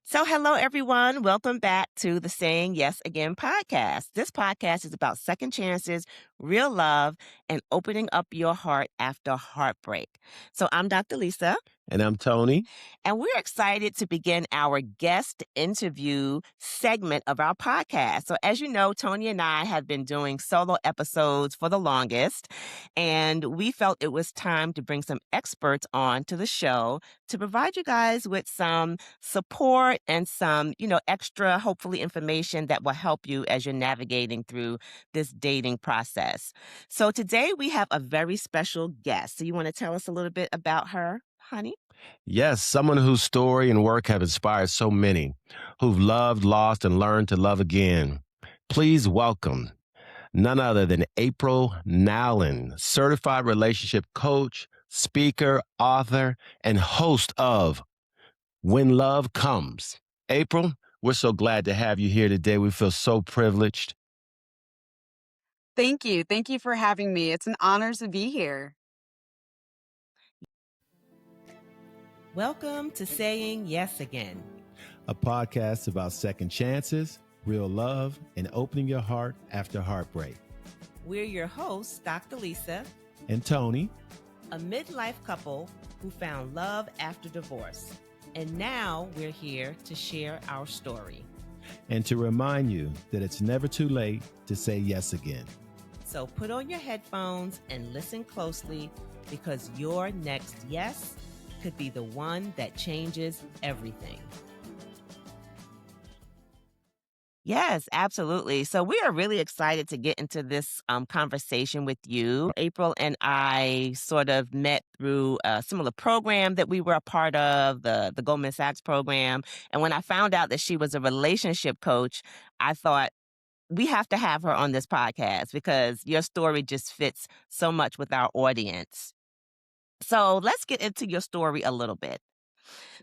So, hello, everyone. Welcome back to the Saying Yes Again podcast. This podcast is about second chances, real love, and opening up your heart after heartbreak. So, I'm Dr. Lisa. And I'm Tony. And we're excited to begin our guest interview segment of our podcast. So, as you know, Tony and I have been doing solo episodes for the longest, and we felt it was time to bring some experts on to the show to provide you guys with some support and some, extra, hopefully, information that will help you as you're navigating through this dating process. So, today we have a very special guest. So, you want to tell us a little bit about her, honey? Yes, someone whose story and work have inspired so many, who've loved, lost, and learned to love again. Please welcome none other than April Nowlin, certified relationship coach, speaker, author, and host of When Love Comes. April, we're so glad to have you here today. We feel so privileged. Thank you. Thank you for having me. It's an honor to be here. Welcome to Saying Yes Again, a podcast about second chances, real love, and opening your heart after heartbreak. We're your hosts, Dr. Lisa and Tony, a midlife couple who found love after divorce. And now we're here to share our story. And to remind you that it's never too late to say yes again. So put on your headphones and listen closely, because your next yes could be the one that changes everything. Yes, absolutely. So we are really excited to get into this conversation with you. April and I sort of met through a similar program that we were a part of, the Goldman Sachs program. And when I found out that she was a relationship coach, I thought, we have to have her on this podcast because your story just fits so much with our audience. So let's get into your story a little bit.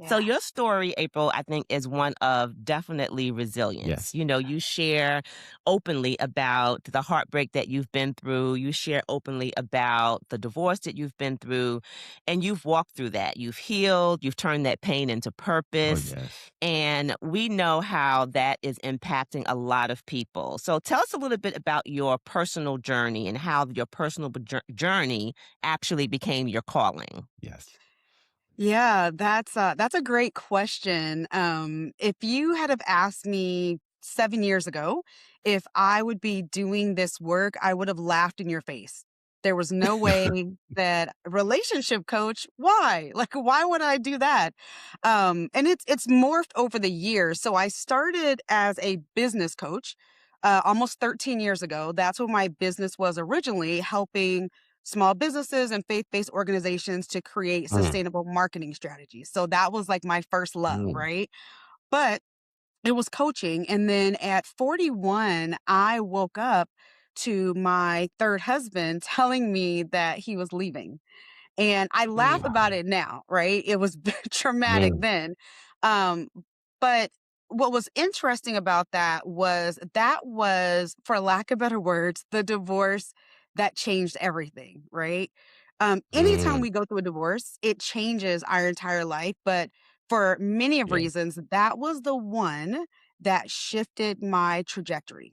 So your story, April, I think is one of definitely resilience. Yes. You share openly about the heartbreak that you've been through. You share openly about the divorce that you've been through, and you've walked through that. You've healed, you've turned that pain into purpose. Oh, yes. And we know how that is impacting a lot of people. So tell us a little bit about your personal journey and how your personal journey actually became your calling. Yes. Yeah, that's a great question. If you had have asked me 7 years ago if I would be doing this work, I would have laughed in your face. There was no way that a relationship coach, why? Like, why would I do that? And it's morphed over the years. So I started as a business coach almost 13 years ago. That's what my business was originally, helping small businesses and faith-based organizations to create sustainable marketing strategies. So that was like my first love, right? But it was coaching. And then at 41, I woke up to my third husband telling me that he was leaving. And I laugh about it now, right? It was traumatic then. But what was interesting about that was, for lack of better words, the divorce that changed everything, right? Anytime we go through a divorce, it changes our entire life. But for many of Yeah. reasons, that was the one that shifted my trajectory.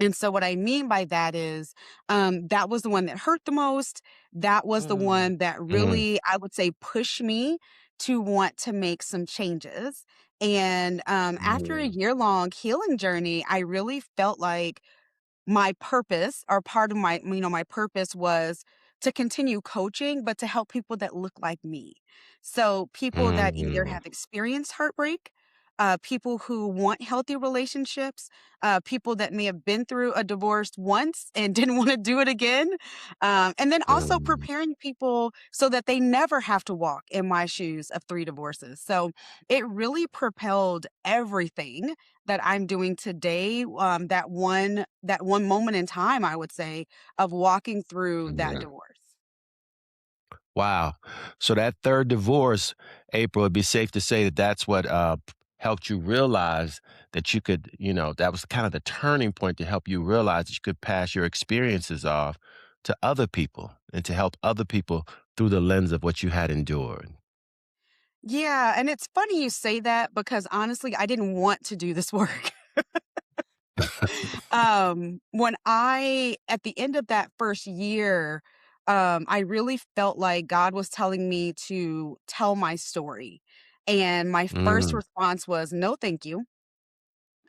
And so what I mean by that is, that was the one that hurt the most. That was the one that really, I would say, pushed me to want to make some changes. And after a year-long healing journey, I really felt like my purpose, or part of my purpose, was to continue coaching, but to help people that look like me. So people that either have experienced heartbreak, people who want healthy relationships, people that may have been through a divorce once and didn't want to do it again. And then also preparing people so that they never have to walk in my shoes of 3 divorces. So it really propelled everything that I'm doing today. That one moment in time, I would say, of walking through that divorce. Wow. So that third divorce, April, it'd be safe to say that that's what helped you realize that you could, that was kind of the turning point to help you realize that you could pass your experiences off to other people and to help other people through the lens of what you had endured. Yeah, and it's funny you say that because honestly, I didn't want to do this work. When I at the end of that first year, I really felt like God was telling me to tell my story. And my first Mm, response was, "No, thank you."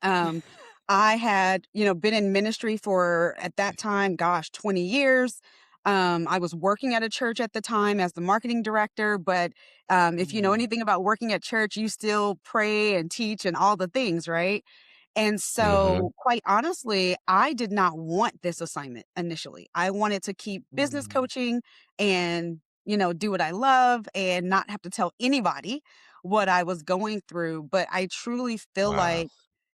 Um, I had, been in ministry for at that time, gosh, 20 years. I was working at a church at the time as the marketing director, but if you know Mm. anything about working at church, you still pray and teach and all the things, right? And mhm. so, quite honestly, I did not want this assignment initially. I wanted to keep business Mm. coaching and, do what I love and not have to tell anybody what I was going through. But I truly feel Wow. like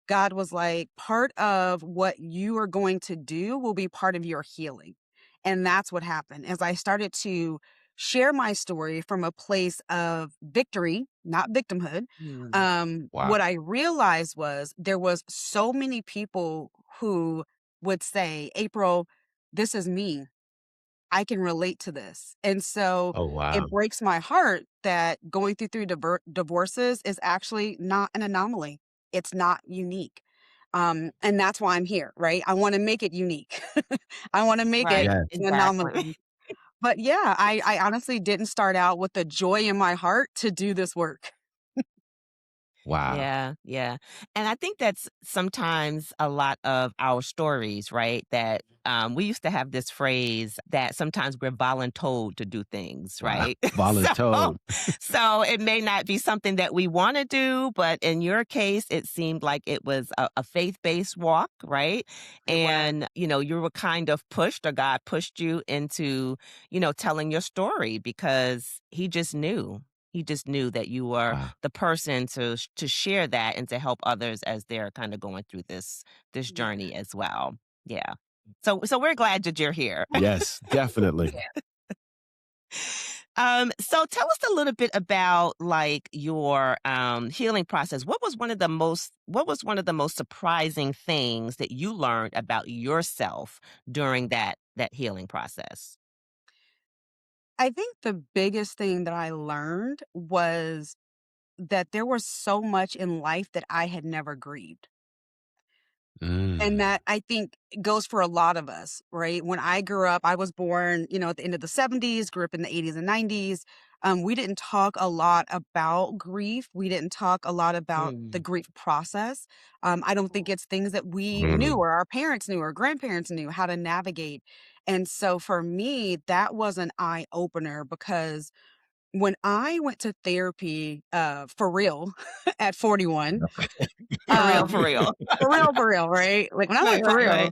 God was like, part of what you are going to do will be part of your healing. And that's what happened as I started to share my story from a place of victory, not victimhood. Mm. Wow. What I realized was there was so many people who would say, April, this is me. I can relate to this. And so Oh, wow. it breaks my heart that going through divorces is actually not an anomaly. It's not unique. And that's why I'm here, right? I want to make it unique. I want to make it Right, Yes. an exactly. anomaly. But yeah, I honestly didn't start out with the joy in my heart to do this work. Wow. Yeah, yeah. And I think that's sometimes a lot of our stories, right? That we used to have this phrase that sometimes we're voluntold to do things, Wow. right? so, Voluntold. so it may not be something that we want to do, but in your case, it seemed like it was a faith-based walk, right? It was. And you were kind of pushed, or God pushed you into, telling your story because He just knew. He just knew that you were Wow. the person to share that and to help others as they're kind of going through this Yeah. journey as well. Yeah. So we're glad that you're here. Yes, definitely. So tell us a little bit about like your healing process. What was one of the most surprising things that you learned about yourself during that healing process? I think the biggest thing that I learned was that there was so much in life that I had never grieved. And Mm. that I think goes for a lot of us, right? When I grew up, I was born, at the end of the 70s, grew up in the 80s and 90s. We didn't talk a lot about grief. We didn't talk a lot about the Mm. grief process. I don't think it's things that we knew Mm. or our parents knew or grandparents knew how to navigate. And so for me, that was an eye opener because when I went to therapy for real at 41, For real, um, for real. for real, right? Like, when I went Right, for right, right. real,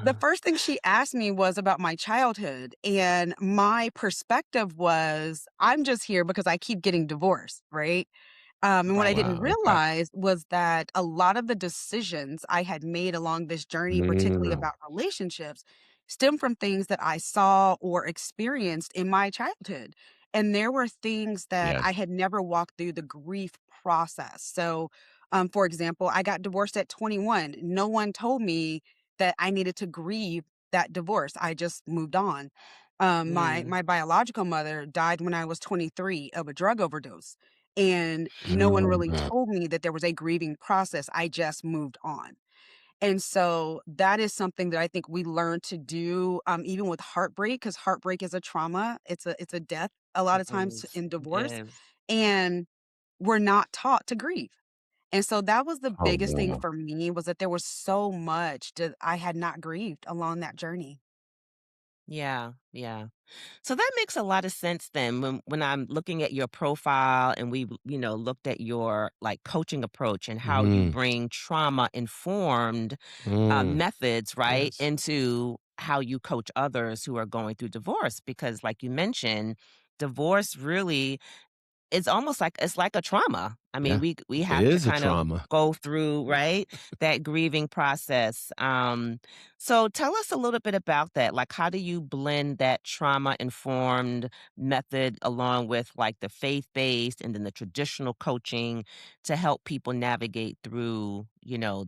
the first thing she asked me was about my childhood, and my perspective was, I'm just here because I keep getting divorced, right? And what I Right. didn't Wow, okay. realize was that a lot of the decisions I had made along this journey, particularly Mm. about relationships, stem from things that I saw or experienced in my childhood. And there were things that I Yes. had never walked through the grief process. So, for example, I got divorced at 21. No one told me that I needed to grieve that divorce. I just moved on. My Mm. my biological mother died when I was 23 of a drug overdose. And no one really Mm. told me that there was a grieving process. I just moved on. And so that is something that I think we learn to do, even with heartbreak, because heartbreak is a trauma. It's a death a lot It of times is. in It divorce. is. And we're not taught to grieve. And so that was the Oh, biggest thing wow. for me was that there was so much that I had not grieved along that journey. Yeah, yeah. So that makes a lot of sense then when I'm looking at your profile and we, looked at your like coaching approach and how you Mm. bring trauma informed Mm. methods, right, Yes. into how you coach others who are going through divorce. Because, like you mentioned, divorce really it's almost like it's like a trauma. I mean, Yeah. we It have to is a kind of trauma. go through, right, that grieving process. So tell us a little bit about that. Like, how do you blend that trauma-informed method along with, like, the faith-based and then the traditional coaching to help people navigate through,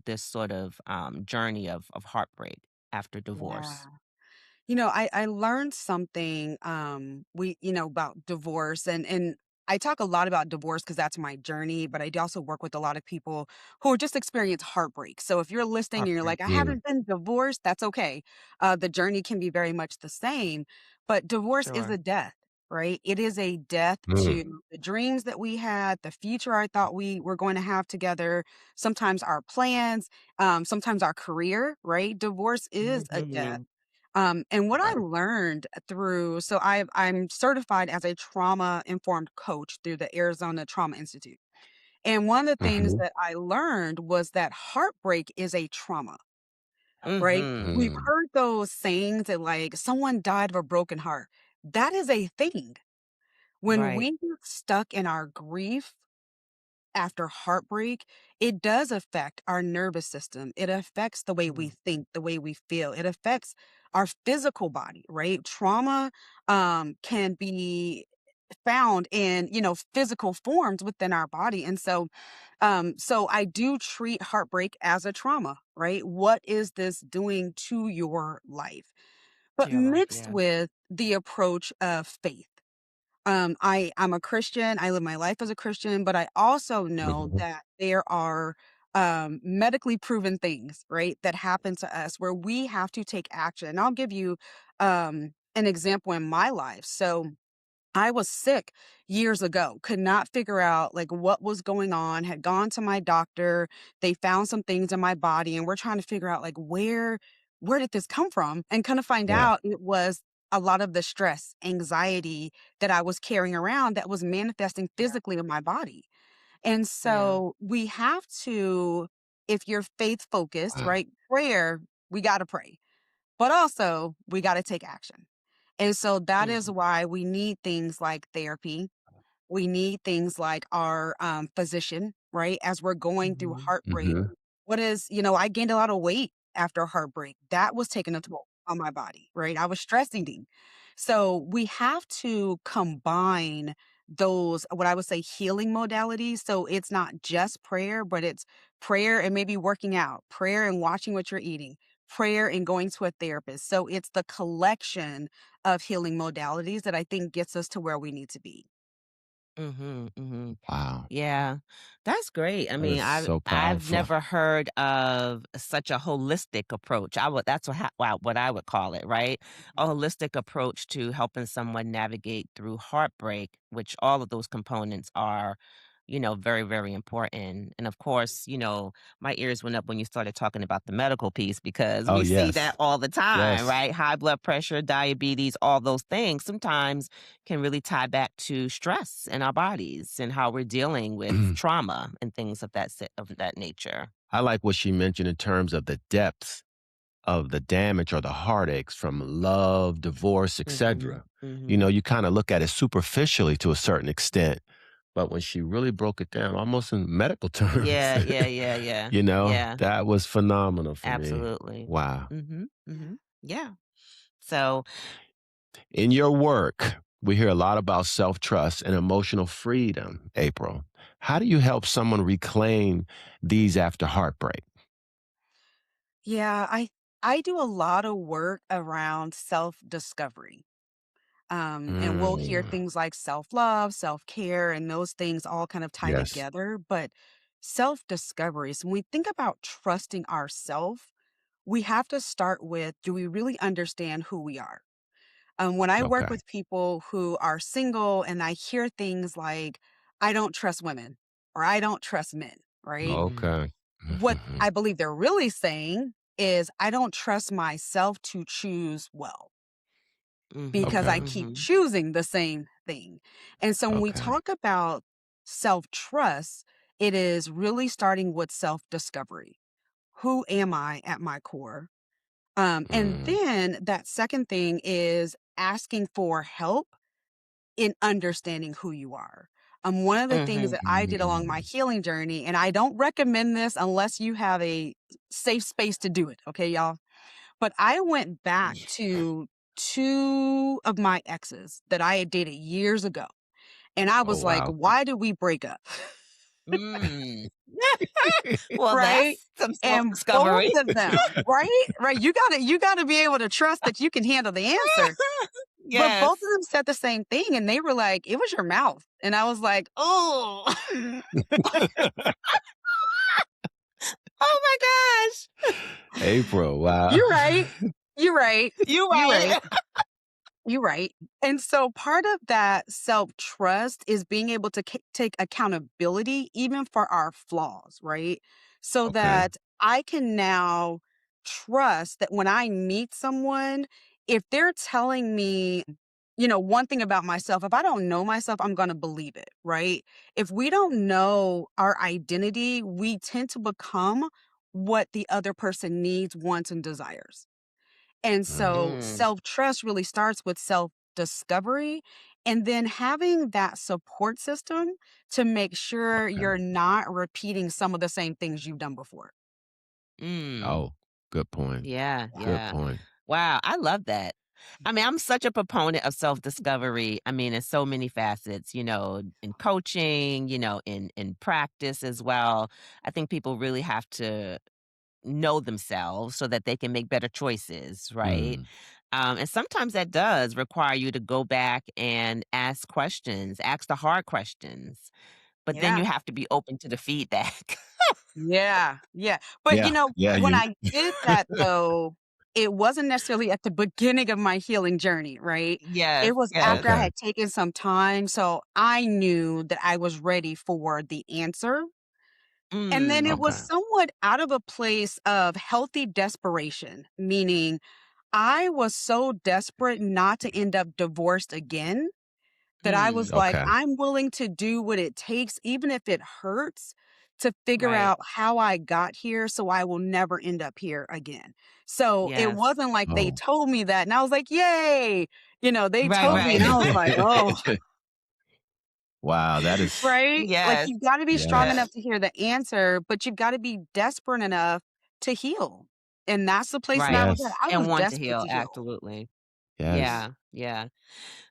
this sort of, journey of heartbreak after Yeah. divorce? I learned something about divorce and I talk a lot about divorce because that's my journey, but I do also work with a lot of people who just experience heartbreak. So if you're listening and you're Heartbreak. like, I Mm, haven't been divorced, that's okay. The journey can be very much the same, but divorce is Sure. a death, right? It is a death mm, to the dreams that we had, the future I thought we were going to have together, sometimes our plans, sometimes our career, right? Divorce is a death. Mhm. And what I right. learned through, I'm certified as a trauma informed coach through the Arizona Trauma Institute. And one of the things Mhm, that I learned was that heartbreak is a trauma, right? Mhm. We've mm, heard those sayings that like someone died of a broken heart. That is a thing. When Right. we get stuck in our grief, after heartbreak, it does affect our nervous system. It affects the way we Mm. think, the way we feel. It affects our physical body, right? Trauma can be found in, physical forms within our body. And so I do treat heartbreak as a trauma, right? What is this doing to your life? To But your life, mixed yeah. with the approach of faith. I'm a Christian. I live my life as a Christian, but I also know mhm. that there are medically proven things, right, that happen to us where we have to take action. And I'll give you an example in my life. So I was sick years ago, could not figure out like what was going on, had gone to my doctor. They found some things in my body and we're trying to figure out like where did this come from? And kind of find Yeah, out it was a lot of the stress, anxiety that I was carrying around that was manifesting Yeah. physically in my body. And Yeah. so we have to, if you're faith focused, wow. right? Prayer, we got to pray, but also we got to take action. And so that is Mhm. why we need things like therapy. We need things like our physician, right? As we're going through Mhm. heartbreak. Mhm. I gained a lot of weight after heartbreak. That was taking a toll on my body, right? I was stress eating. So we have to combine those, what I would say, healing modalities. So it's not just prayer, but it's prayer and maybe working out, prayer and watching what you're eating, prayer and going to a therapist. So it's the collection of healing modalities that I think gets us to where we need to be. Mhm. Mhm. Wow, Yeah, that's great. I that is mean, so I've powerful. never heard of such a holistic approach. That's what I would call it, right? A holistic approach to helping someone navigate through heartbreak, which all of those components are, very, very important. And of course, my ears went up when you started talking about the medical piece because Oh, we see that yes. all the time, Yes. right? High blood pressure, diabetes, all those things sometimes can really tie back to stress in our bodies and how we're dealing with trauma and things of that nature. I like what she mentioned in terms of the depths of the damage or the heartaches from love, divorce, Mhm. etc. Mhm. You kinda look at it superficially to a certain extent, but when she really broke it down, almost in medical terms, Yeah, yeah, yeah, yeah. Yeah, that was phenomenal for me. absolutely. Wow. Mhm. Mhm. Yeah. So, In your work, we hear a lot about self-trust and emotional freedom, April. How do you help someone reclaim these after heartbreak? Yeah, I do a lot of work around self-discovery. And we'll hear Mm, things like self-love, self-care, and those things all kind of tie yes. together. But self-discovery, so when we think about trusting ourselves, we have to start with, do we really understand who we are? When I work Okay. with people who are single and I hear things like, I don't trust women or I don't trust men, right? mhm. Okay. What I believe they're really saying is, I don't trust myself to choose well because Mhm. I Okay. keep Mhm. choosing the same thing. And so when we Okay. talk about self trust, it is really starting with self discovery. Who am I at my core? And Mm, then that second thing is asking for help in understanding who you are. One of the things Mhm. that I did along my mm. healing journey, and I don't recommend this unless you have a safe space to do it, okay, y'all? But I went back to two of my exes that I had dated years ago, and I Oh, was like, wow. why did we break up? Mm. Well, Right? that's some And both self-discovery. of them, right? Right. You gotta be able to trust that you can handle the answer. But both of Yes. them said the same thing, and they were like, "It was your mouth." And I was like, "Oh." Oh my gosh. April, wow. You're right. You're right. You You're right. right. You're right. And so part of that self-trust is being able to take accountability even for our flaws, right? So Okay. that I can now trust that when I meet someone, if they're telling me, one thing about myself, if I don't know myself, I'm going to believe it, right? If we don't know our identity, we tend to become what the other person needs, wants, and desires. And Mm, so Mm, self-trust really starts with self-discovery and then having that support system to make sure okay. you're not repeating some of the same things you've done before. mm. Oh, good point. Yeah, Good yeah. point. Wow, I love that. I mean, I'm such a proponent of self-discovery. I mean, in so many facets, in coaching, in practice as well. I think people really have to know themselves so that they can make better choices, right? Mm, And sometimes that does require you to go back and ask questions, ask the hard questions, but then Yeah. you have to be open to the feedback. Yeah. Yeah. But yeah, yeah, when you I did that though, it wasn't necessarily at the beginning of my healing journey, right? Yes, It was yes. after I okay. had taken some time. So I knew that I was ready for the answer. And then Mm, it was Okay. somewhat out of a place of healthy desperation, meaning I was so desperate not to end up divorced again that I was mm, like, Okay. I'm willing to do what it takes, even if it hurts, to figure right. out how I got here so I will never end up here again. So it Yes. wasn't like they Oh. told me that and I was like, yay. They Right, told me and right. I was like, oh, Wow, that is right? Like Yes, you've got to be strong yes. enough to hear the answer, but you've got to be desperate enough to heal. And that's the place that I right. was at. Yes. I And was want to desperate heal, to heal. absolutely. Yes. Yeah, yeah.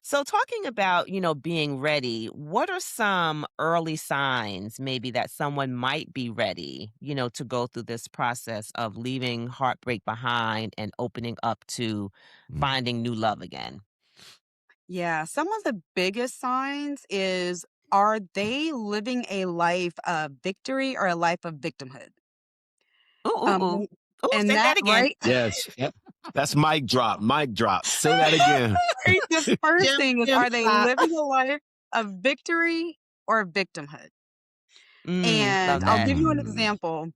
So talking about, being ready, what are some early signs maybe that someone might be ready, to go through this process of leaving heartbreak behind and opening up to Mm. finding new love again? Yeah, some of the biggest signs is, are they living a life of victory or a life of victimhood? Ooh, ooh, ooh. And Ooh, and say that that again. right? Yes. Yep. That's mic drop. Mic drop. Say that again. Right, the first Jim, thing is, Jim, are they stop. living a life of victory or victimhood? And Love I'll that. give you an Mm. example.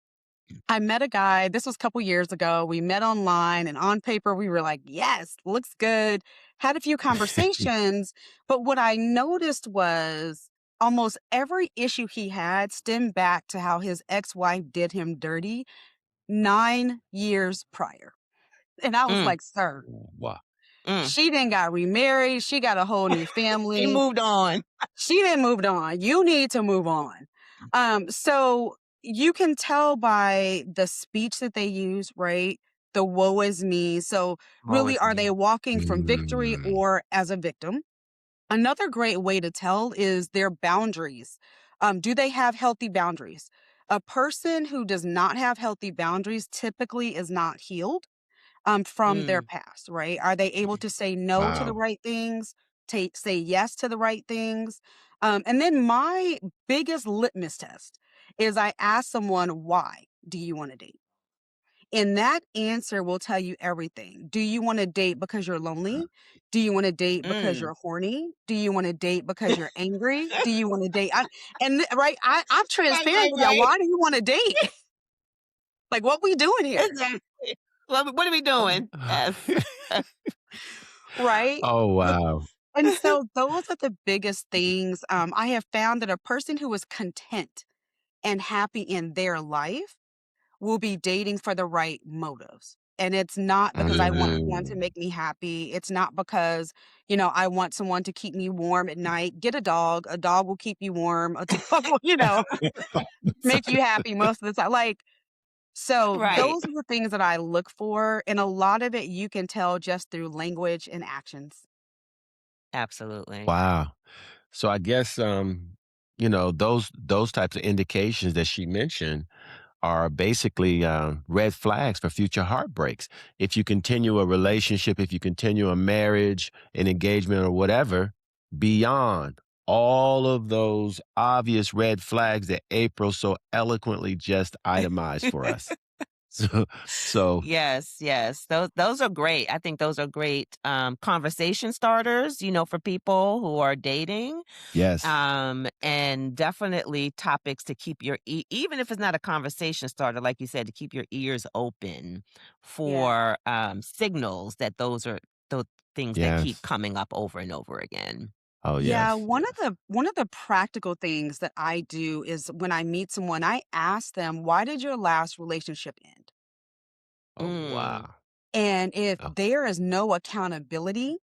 I met a guy, this was a couple years ago. We met online and on paper we were like, yes, looks good. Had a few conversations, but what I noticed was almost every issue he had stemmed back to how his ex-wife did him dirty 9 years prior. And I was Mm, like, "Sir, Wow. mm. she then got remarried, she got a whole new She family. moved on. She didn't moved on. You need to move on." So you can tell by the speech that they use, right? The woe is me. So Woe really, is are they me. walking from victory Mm. or as a victim? Another great way to tell is their boundaries. Do they have healthy boundaries? A person who does not have healthy boundaries typically is not healed from their Mm, past, right? Are they able to say no to the Wow. right things, say yes to the right things? And then my biggest litmus test is I ask someone, why do you want to date? And that answer will tell you everything. Do you want to date because you're lonely? Do you want to date because mm. you're horny? Do you want to date because you're angry? Do you want to date? Right, I'm Right, right, transparent with y'all. right. Why do you want to date? Like, what we doing here? Exactly. What are we doing? Yes. Right? Oh, But wow. and so those are the biggest things. I have found that a person who is content and happy in their life will be dating for the right motives. And it's not because I want someone to Mm. make me happy. It's not because, I want someone to keep me warm at night. Get a dog. A dog will keep you warm. A dog will, make you happy most of the time. Like, so Right. those are the things that I look for. And a lot of it you can tell just through language and actions. Absolutely. Wow. So I guess those types of indications that she mentioned are basically red flags for future heartbreaks. If you continue a relationship, if you continue a marriage, an engagement, or whatever, beyond all of those obvious red flags that April so eloquently just itemized for us. So, so Yes, yes. Those are great. I think those are great conversation starters, for people who are dating. yes, And definitely topics to keep your even if it's not a conversation starter, like you said, to keep your ears open Yeah. for signals that those are the things that keep yes. coming up over and over again. Oh, Yeah, yes, one of yes. the practical things that I do is when I meet someone, I ask them, "Why did your last relationship end?" Oh, Mm. wow. And if Oh, there is no accountability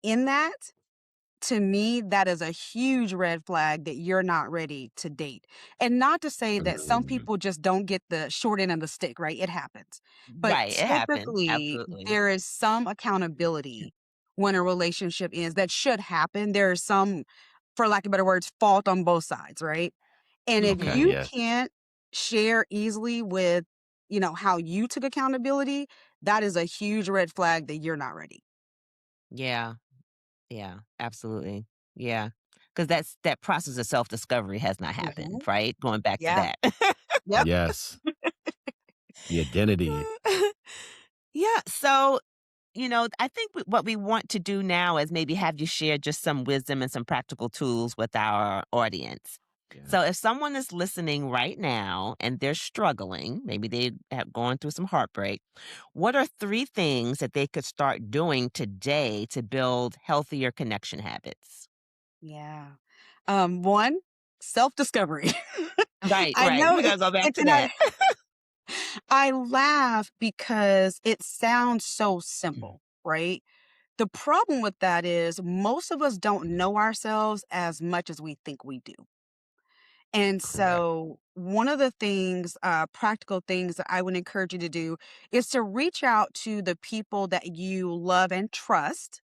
in that, to me, that is a huge red flag that you're not ready to date. And not to say that some mm, people just don't get the short end of the stick, right? It happens. But Right, it happened. typically, Absolutely. there is some accountability when a relationship ends that should happen. There is some, for lack of better words, fault on both sides, right? And if okay, Mhm. you yes. can't share easily with, how you took accountability, that is a huge red flag that you're not ready. Yeah. Yeah, absolutely. Yeah, because that process of self-discovery has not happened, Mhm. right? Going back to Yeah. that. Yep. Yes. The identity. Yeah, so, I think what we want to do now is maybe have you share just some wisdom and some practical tools with our audience. Yeah. So if someone is listening right now and they're struggling, maybe they have gone through some heartbreak, what are 3 things that they could start doing today to build healthier connection habits? Yeah. One, self-discovery. Right, I right. know We're gonna go back it's to and that. I laugh because it sounds so simple, right? The problem with that is most of us don't Mhm. know ourselves as much as we think we do. And Correct. so one of the things, practical things that I would encourage you to do is to reach out to the people that you love and trust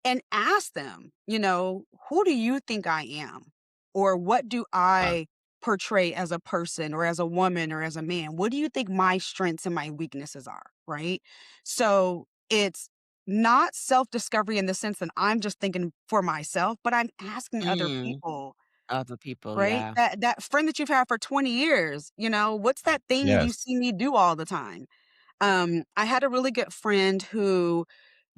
and ask them, who do you think I am? Or what do Wow. I portray as a person or as a woman or as a man? What do you think my strengths and my weaknesses are? Right. So it's not self discovery in the sense that I'm just thinking for myself, but I'm asking other Mm, people, other people, right? yeah. That friend that you've had for 20 years, what's that thing you Yes. see me do all the time? I had a really good friend who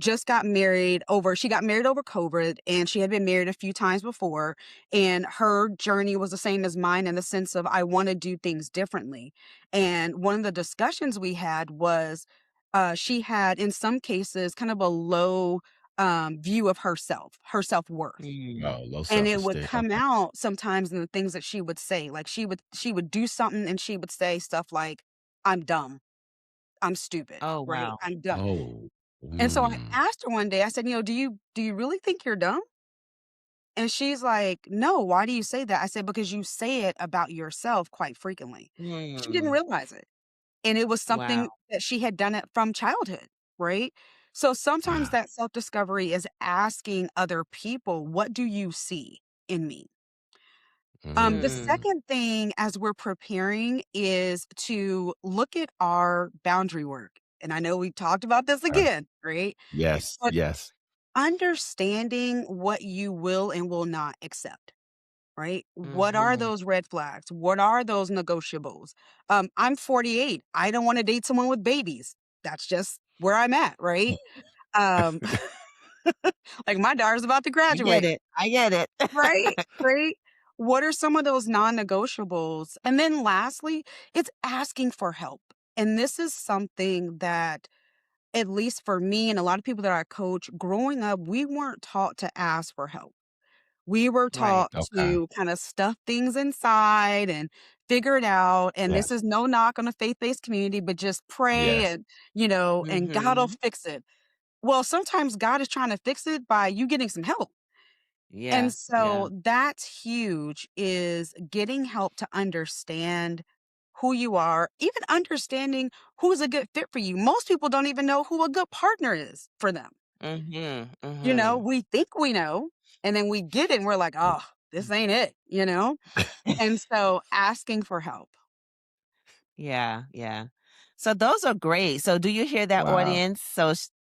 just got married over she got married over COVID, and she had been married a few times before, and her journey was the same as mine in the sense of I want to do things differently. And one of the discussions we had was she had in some cases kind of a low view of herself, her self-worth. Mm. Oh, low And it would self-esteem. come Okay. out sometimes in the things that she would say. Like she would do something and she would say stuff like, "I'm dumb. I'm stupid," Oh, right? wow. "I'm dumb." Oh. And so I Mm. asked her one day, I said, "Do you really think you're dumb?" And she's like, "No, why do you say that?" I said, "Because you say it about yourself quite frequently." She didn't Mm. realize it. And it was Wow. something that she had done it from childhood, right? So sometimes Wow. that self-discovery is asking other people, "What do you see in me?" The Mm. Mm. second thing as we're preparing is to look at our boundary work. And I know we talked about this Uh, again, right? yes. But Yes. understanding what you will and will not accept, right? What are Mhm. those red flags? What are those negotiables? I'm 48. I don't want to date someone with babies. That's just where I'm at, right? Um, like my daughter's about to I get graduate. it. I get it. Right, right. What are some of those non-negotiables? And then lastly, it's asking for help. And this is something that, at least for me and a lot of people that I coach, growing up, we weren't taught to ask for help. We were Right. taught Okay. to kind of stuff things inside and figure it out. And this Yes. is no knock on a faith-based community, but just pray Yes. and God will Mhm. fix it. Well, sometimes God is trying to fix it by you getting some help. And Yeah. Yeah. so that's huge is getting help to understand who you are, even understanding who's a good fit for you. Most people don't even know who a good partner is for them. Mhm. Mhm. We think we know, and then we get it and we're like, oh, this ain't it. And so asking for help. Yeah, yeah. So those are great. So do you hear that, Wow. audience?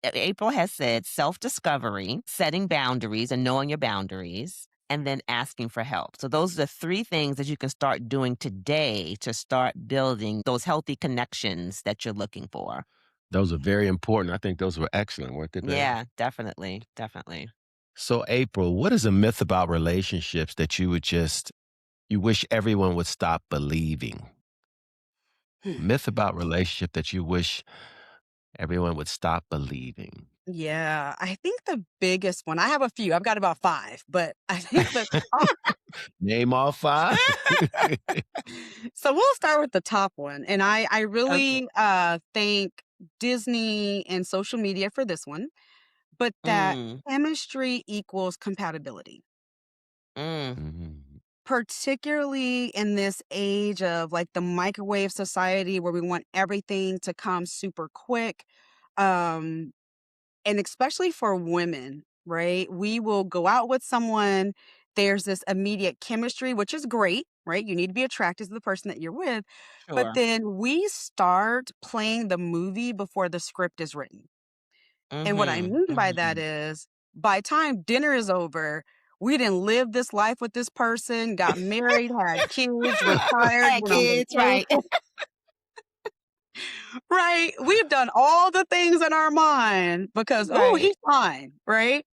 April has said self-discovery, setting boundaries and knowing your boundaries, and then asking for help. So those are the three things that you can start doing today to start building those healthy connections that you're looking for. Those are very important. I think those were excellent, weren't they? Yeah, definitely, definitely. So, April, what is a myth about relationships that you wish everyone would stop believing? Hmm. Myth about relationship that you wish everyone would stop believing. Yeah, I think the biggest one, I have a few. I've got about 5, but I think the top Name all five. so we'll start with the top one, and I Okay. really, thank Disney and social media for this one, but that Mm, chemistry equals compatibility. mm, Mhm. Particularly in this age of, like, the microwave society where we want everything to come super quick, um, and especially for women, right? We will go out with someone, there's this immediate chemistry, which is great, right? You need to be attracted to the person that you're with, but sure. then we start playing the movie before the script is written. And what I Mhm, mean by that mhm. is, by time dinner is over, we didn't live this life with this person, got married, had kids, retired, Had went on kids, right. vacation, right? We've done all the things in our mind because, oh, Right, he's fine, right?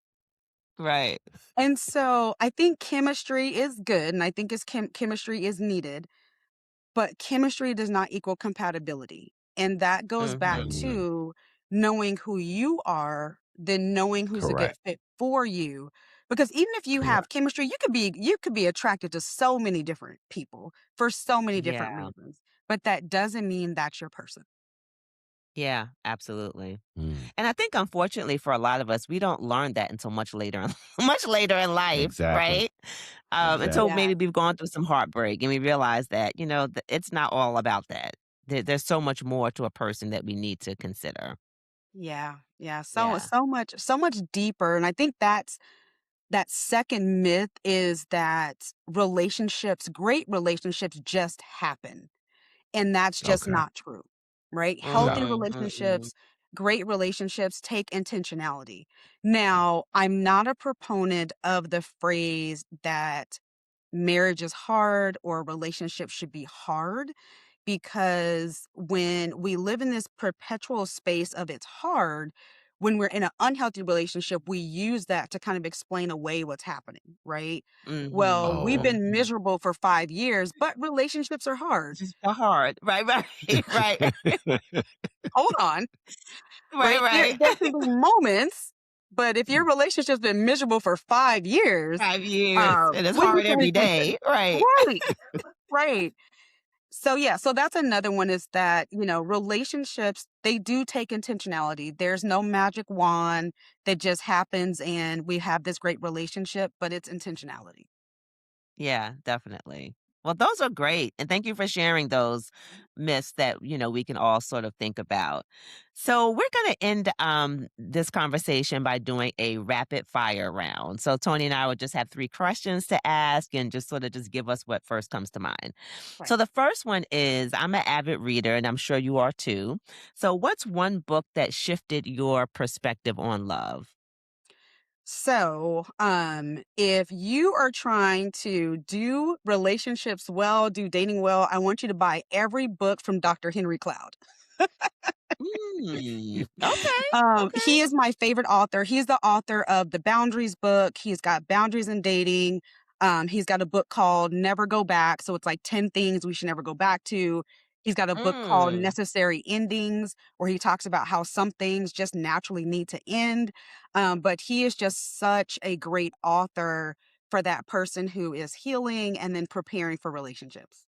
right. And so I think chemistry is good, and I think chemistry is needed, but chemistry does not equal compatibility. And that goes back Mhm. Mhm. to knowing who you are, then knowing who's a good Correct. fit for you. Because even if you have Correct. chemistry, you could be attracted to so many different people for so many different Yeah. reasons. But that doesn't mean that's your person. Yeah, absolutely. Mm. And I think unfortunately for a lot of us, we don't learn that until much later in much later in life, Exactly. right? Until Exactly. Yeah. maybe we've gone through some heartbreak and we realize that, it's not all about that. There's so much more to a person that we need to consider. Yeah. Yeah. So Yeah. so much deeper. And I think that second myth is that great relationships just happen. And that's just Okay. not true, right? Healthy No. Mhm, mm. relationships, great relationships take intentionality. Now, I'm not a proponent of the phrase that marriage is hard or a relationship should be hard, because when we live in this perpetual space of it's hard, when we're in an unhealthy relationship, we use that to kind of explain away what's happening, right? Well, Mhm, we've Oh. been mhm. miserable for 5 years, but relationships are hard. It's just so hard. Right, right, right, Hold on, right, right? There, right. there can be moments, but if your relationship's been miserable for 5 years, 5 years, and it's when hard can we every day. Right. right, right. So yeah, so that's another one is that, relationships, they do take intentionality. There's no magic wand that just happens and we have this great relationship, but it's intentionality. Yeah, definitely. Well, those are great. And thank you for sharing those myths that, we can all sort of think about. So we're going to end this conversation by doing a rapid fire round. So Tony and I will just have 3 questions to ask and just sort of just give us what first comes to mind. So Right. the first one is I'm an avid reader and I'm sure you are too. So what's one book that shifted your perspective on love? So, if you are trying to do relationships well, do dating well, I want you to buy every book from Dr. Henry Cloud. Okay. Okay. He is my favorite author. He's the author of the Boundaries book. He's got Boundaries in Dating. He's got a book called Never Go Back. So it's like 10 things we should never go back to. He's got a book called Mm. Necessary Endings, where he talks about how some things just naturally need to end. But he is just such a great author for that person who is healing and then preparing for relationships.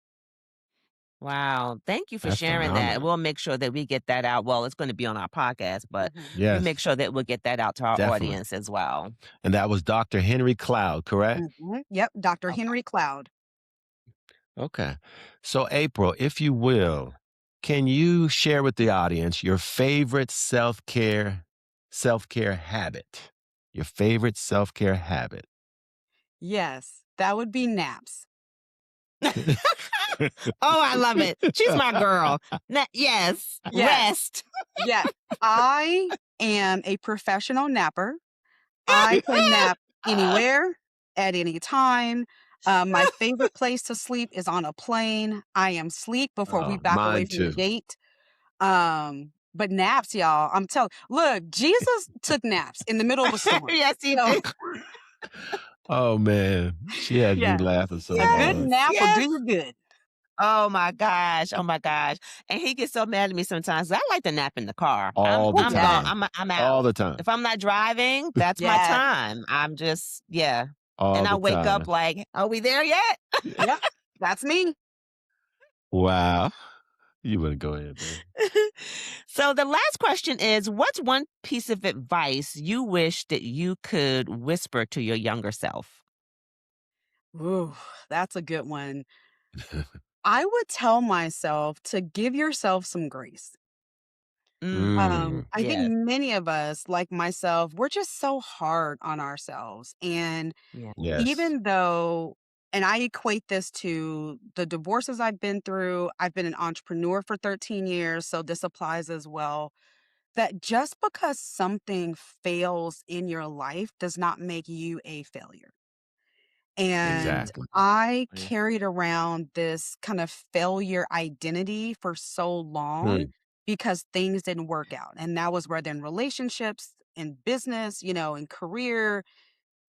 Wow. Thank you for That's sharing that. phenomenal. We'll make sure that we get that out. Well, it's going to be on our podcast, but Mhm. we make Yes, sure that we'll get that out to our definitely. audience as well. And that was Dr. Henry Cloud, correct? Yep, Dr. Okay. Henry Cloud. Okay. So, April, if you will, can you share with the audience your favorite self care habit? Your favorite self care habit. Yes, that would be naps. Oh, I love it. She's my girl. Yes. Yes. Rest. Yes. I am a professional napper. I can nap anywhere, at any time. My favorite place to sleep is on a plane. I am sleep before we back away Mine from the too. gate. But naps, y'all, I'm telling look, Jesus took naps in the middle of a storm. Yes, he So, did. Oh man, she had me yeah, laughing so a good hard. nap will do Yes. you good. Oh my gosh. Oh my gosh. And he gets so mad at me sometimes. I like to nap in the car. All the Oh, I'm gone. time. I'm All out. the time. If I'm not driving, that's my yes. time. I'm just, yeah. All And I the wake up time. like, are we there yet? Yep, that's me. Wow. You better go ahead, baby. So the last question is, what's one piece of advice you wish that you could whisper to your younger self? Ooh, that's a good one. I would tell myself to give yourself some grace. I think Yes. many of us, like myself, we're just so hard on ourselves. And Yeah. Yes. even though, and I equate this to the divorces I've been through, I've been an entrepreneur for 13 years, so this applies as well. That just because something fails in your life does not make you a failure. And Exactly. I Yeah. carried around this kind of failure identity for so long Hmm. because things didn't work out. And that was whether in relationships, in business, in career,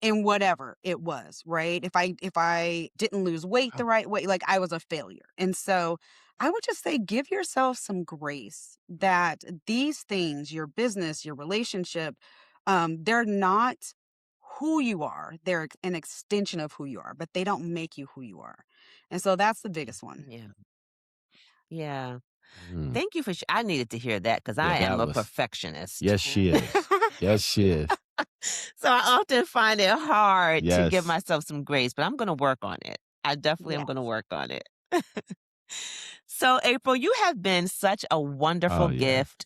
in whatever it was, right? If I didn't lose weight the right way, like I was a failure. And so I would just say give yourself some grace that these things, your business, your relationship, they're not who you are. They're an extension of who you are, but they don't make you who you are. And so that's the biggest one. Yeah. Yeah. Mm. Thank you for I needed to hear that because Yeah, I am that a was. perfectionist. Yes, she is. Yes, she is. So I often find it hard to give Yes. myself some grace, but I'm going to work on it. I definitely am Yeah. going to work on it. So, April, you have been such a Oh wonderful yeah. gift.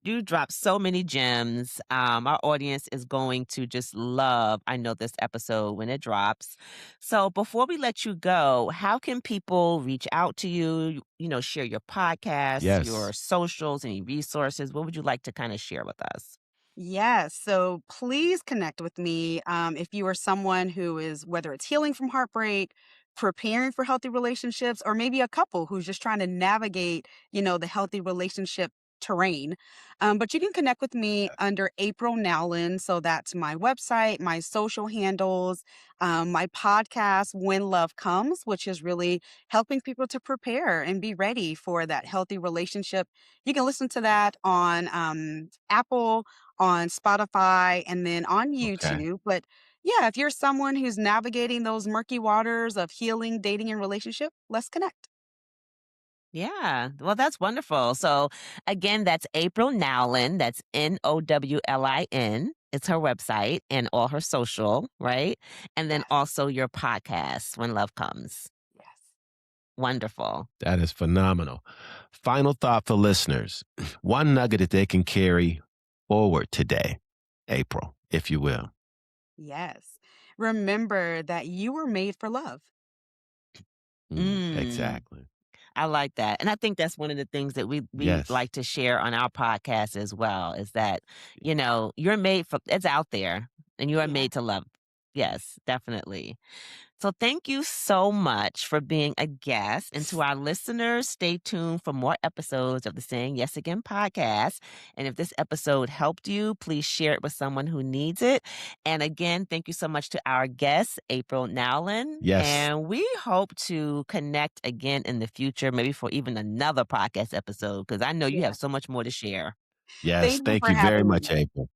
You dropped so many gems. Our audience is going to just love, I know, this episode when it drops. So, before we let you go, how can people reach out to you? Share your podcasts, your Yes. socials, any resources. What would you like to kind of share with us? Yes. So please connect with me. If you are someone who is, whether it's healing from heartbreak, preparing for healthy relationships, or maybe a couple who's just trying to navigate, the healthy relationship terrain. But you can connect with me under April Nowlin. So that's my website, my social handles, my podcast, When Love Comes, which is really helping people to prepare and be ready for that healthy relationship. You can listen to that on Apple, on Spotify, and then on Okay. YouTube. But yeah, if you're someone who's navigating those murky waters of healing, dating, and relationship, let's connect. Yeah, well, that's wonderful. So, again, that's April Nowlin. That's Nowlin. It's her website and all her social, right? And then Yes. also your podcast, When Love Comes. Yes. Wonderful. That is phenomenal. Final thought for listeners. One nugget that they can carry forward today, April, if you will. Yes. Remember that you were made for love. Mm. Exactly. I like that. And I think that's one of the things that we Yes. like to share on our podcast as well is that, you're made for it's out there and you are Yeah. made to love. Yes, definitely. So thank you so much for being a guest. And to our listeners, stay tuned for more episodes of the Saying Yes Again podcast. And if this episode helped you, please share it with someone who needs it. And again, thank you so much to our guest, April Nowlin. Yes. And we hope to connect again in the future, maybe for even another podcast episode, because I know you Yeah. have so much more to share. Yes. Thank you Thank for you very having me. much, April.